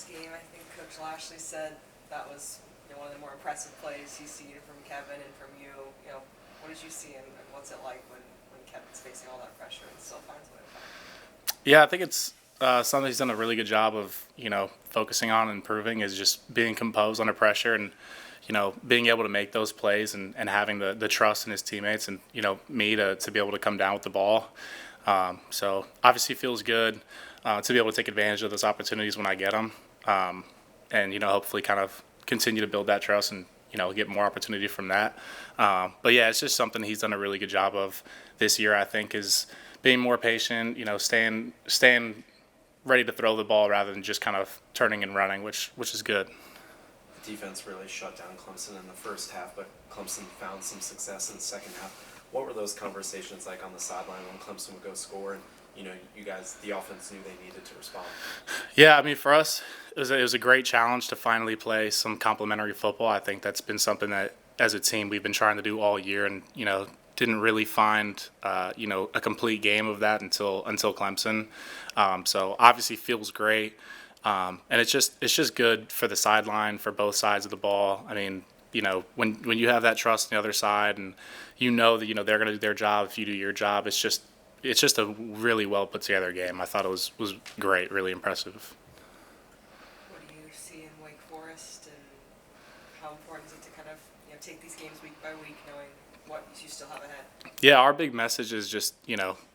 post game, I think Coach Lashley said that was one of the more impressive plays he's seen from Kevin and from you. What did you see and what's it like when Kevin's facing all that pressure and still finds a way to fight? Yeah, I think it's something he's done a really good job of, focusing on and improving is just being composed under pressure and, being able to make those plays and having the trust in his teammates and, me to be able to come down with the ball. So obviously it feels good to be able to take advantage of those opportunities when I get them. And, hopefully kind of continue to build that trust and, get more opportunity from that. But yeah, it's just something he's done a really good job of this year, I think, is being more patient, staying ready to throw the ball rather than just kind of turning and running, which is good. The defense really shut down Clemson in the first half, but Clemson found some success in the second half. What were those conversations like on the sideline when Clemson would go score and, you guys, the offense knew they needed to respond? Yeah, I mean, for us, it was a great challenge to finally play some complementary football. I think that's been something that, as a team, we've been trying to do all year and, didn't really find, a complete game of that until Clemson. So obviously feels great. And it's just good for the sideline, for both sides of the ball. I mean, when you have that trust on the other side and that, they're going to do their job if you do your job, it's just a really well put together game. I thought it was great, really impressive. What do you see in Wake Forest and how important is it to kind of take these games week by week knowing what you still have ahead? Yeah, our big message is just,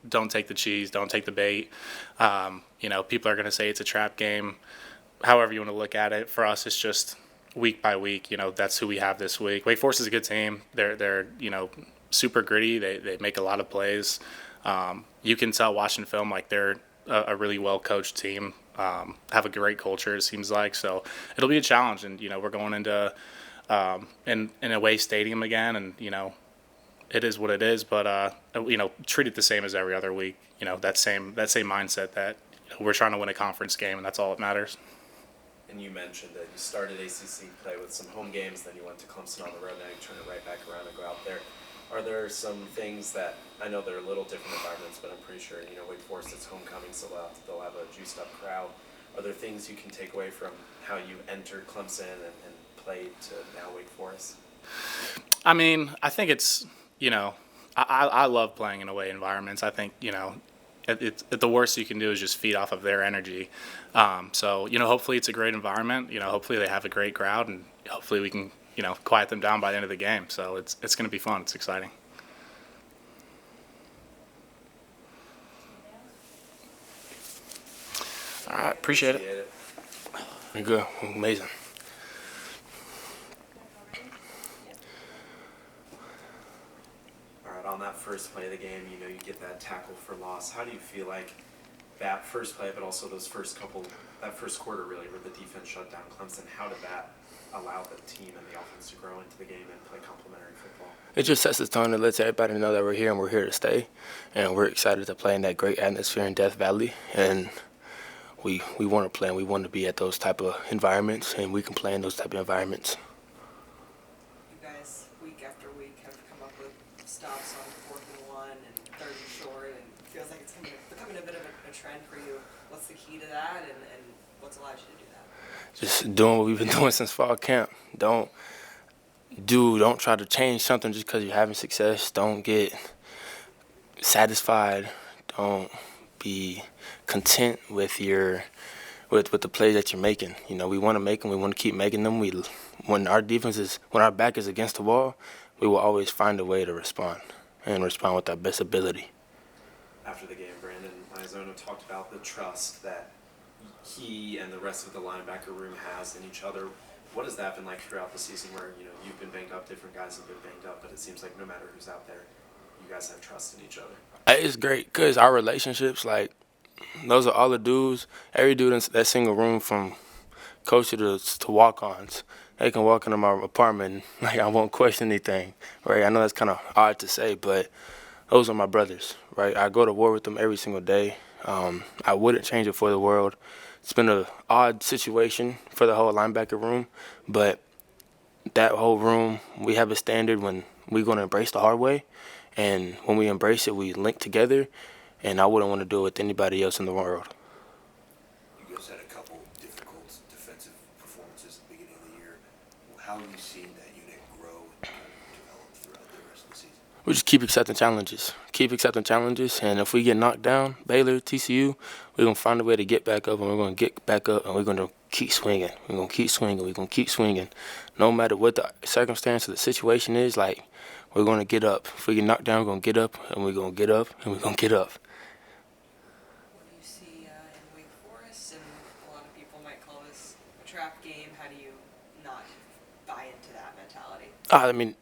don't take the cheese, don't take the bait. People are going to say it's a trap game, however you want to look at it. For us, it's just week by week. That's who we have this week. Wake Forest is a good team. They're super gritty. They make a lot of plays. You can tell watching film like they're a really well-coached team, have a great culture, it seems like. So it'll be a challenge. And, we're going into in an away stadium again, and, it is what it is, but treat it the same as every other week. That same mindset that we're trying to win a conference game, and that's all that matters. And you mentioned that you started ACC play with some home games, then you went to Clemson on the road, now you turn it right back around and go out there. Are there some things that, I know they're a little different environments, but I'm pretty sure, Wake Forest, it's homecoming, so they'll have a juiced up crowd. Are there things you can take away from how you entered Clemson and played to now Wake Forest? I mean, I think it's, I love playing in away environments. I think, the worst you can do is just feed off of their energy. So, hopefully it's a great environment. Hopefully they have a great crowd, and hopefully we can, quiet them down by the end of the game. So it's going to be fun. It's exciting. All right, appreciate it. You're good. Amazing. On that first play of the game, you get that tackle for loss. How do you feel like that first play, but also those that first quarter really, where the defense shut down Clemson, how did that allow the team and the offense to grow into the game and play complementary football? It just sets the tone and lets everybody know that we're here and we're here to stay. And we're excited to play in that great atmosphere in Death Valley. And we want to play and we want to be at those type of environments, and we can play in those type of environments. You guys, week after week, have come up with stops on 4th and 1 and 3rd and short, and it feels like it's becoming a bit of a trend for you. What's the key to that, and what's allowed you to do that? Just doing what we've been doing since fall camp. Don't try to change something just because you're having success. Don't get satisfied. Don't be content with with the plays that you're making. We want to make them. We want to keep making them. When our back is against the wall, we will always find a way to respond and respond with our best ability. After the game, Brandon Isono talked about the trust that he and the rest of the linebacker room has in each other. What has that been like throughout the season where, you've been banged up, different guys have been banged up, but it seems like no matter who's out there, you guys have trust in each other? It's great because our relationships, those are all the dudes. Every dude in that single room, from coach to walk-ons, they can walk into my apartment and I won't question anything, right? I know that's kind of odd to say, but those are my brothers, right? I go to war with them every single day. I wouldn't change it for the world. It's been an odd situation for the whole linebacker room, but that whole room, we have a standard when we're going to embrace the hard way, and when we embrace it, we link together, and I wouldn't want to do it with anybody else in the world. You guys had a couple difficult how have you seen that unit grow and kind of develop throughout the rest of the season? We just keep accepting challenges. Keep accepting challenges, and if we get knocked down, Baylor, TCU, we're going to find a way to get back up, and we're going to get back up, and we're going to keep swinging. We're going to keep swinging. We're going to keep swinging. No matter what the circumstance or the situation is, like, we're going to get up. If we get knocked down, we're going to get up, and we're going to get up, and we're going to get up. What do you see in Wake Forest? And a lot of people might call this a trap game. How do you not buy into that mentality? I mean,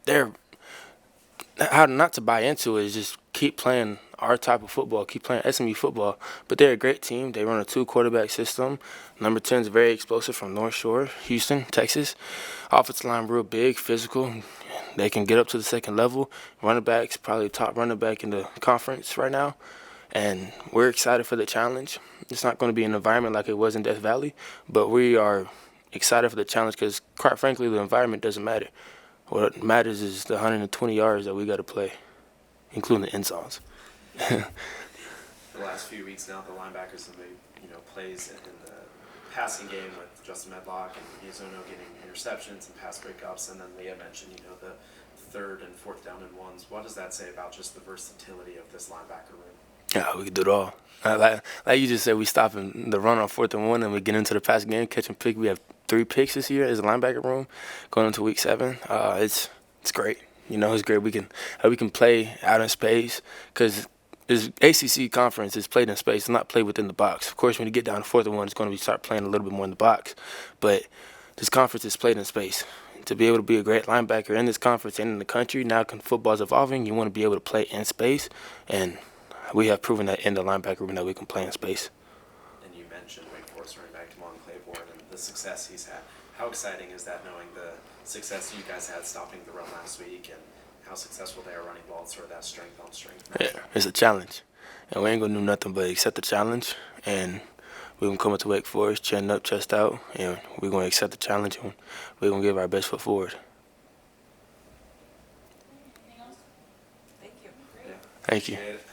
how not to buy into it is just keep playing our type of football, keep playing SMU football. But they're a great team. They run a 2-quarterback system. Number 10 is very explosive from North Shore, Houston, Texas. Offensive line real big, physical. They can get up to the second level. Running backs, probably top running back in the conference right now. And we're excited for the challenge. It's not going to be an environment like it was in Death Valley, but we are excited for the challenge because, quite frankly, the environment doesn't matter. What matters is the 120 yards that we got to play, including the end zones. The last few weeks now, the linebackers have made plays in the passing game with Justin Medlock and Mizuno getting interceptions and pass breakups, and then Leah mentioned the third and fourth down and ones. What does that say about just the versatility of this linebacker room? Yeah, we can do it all. Like you just said, we stopping the run on 4th and 1, and we get into the pass game, catching pick. We have 3 picks this year as a linebacker room, going into week 7. It's great. It's great. We can play out in space because this ACC conference is played in space. It's not played within the box. Of course, when you get down to 4th and 1, it's going to start playing a little bit more in the box. But this conference is played in space. To be able to be a great linebacker in this conference and in the country, now football's evolving, you want to be able to play in space, and we have proven that in the linebacker room that we can play in space. And you mentioned Wake Forest running back Damon Claiborne and the success he's had. How exciting is that, knowing the success you guys had stopping the run last week and how successful they are running ball, sort of that strength on strength? Yeah, it's a challenge. And we ain't going to do nothing but accept the challenge. And we're going to come up to Wake Forest, chin up, chest out, and we're going to accept the challenge, and we're going to give our best foot forward. Thank you. Yeah. Thank you. Appreciate it.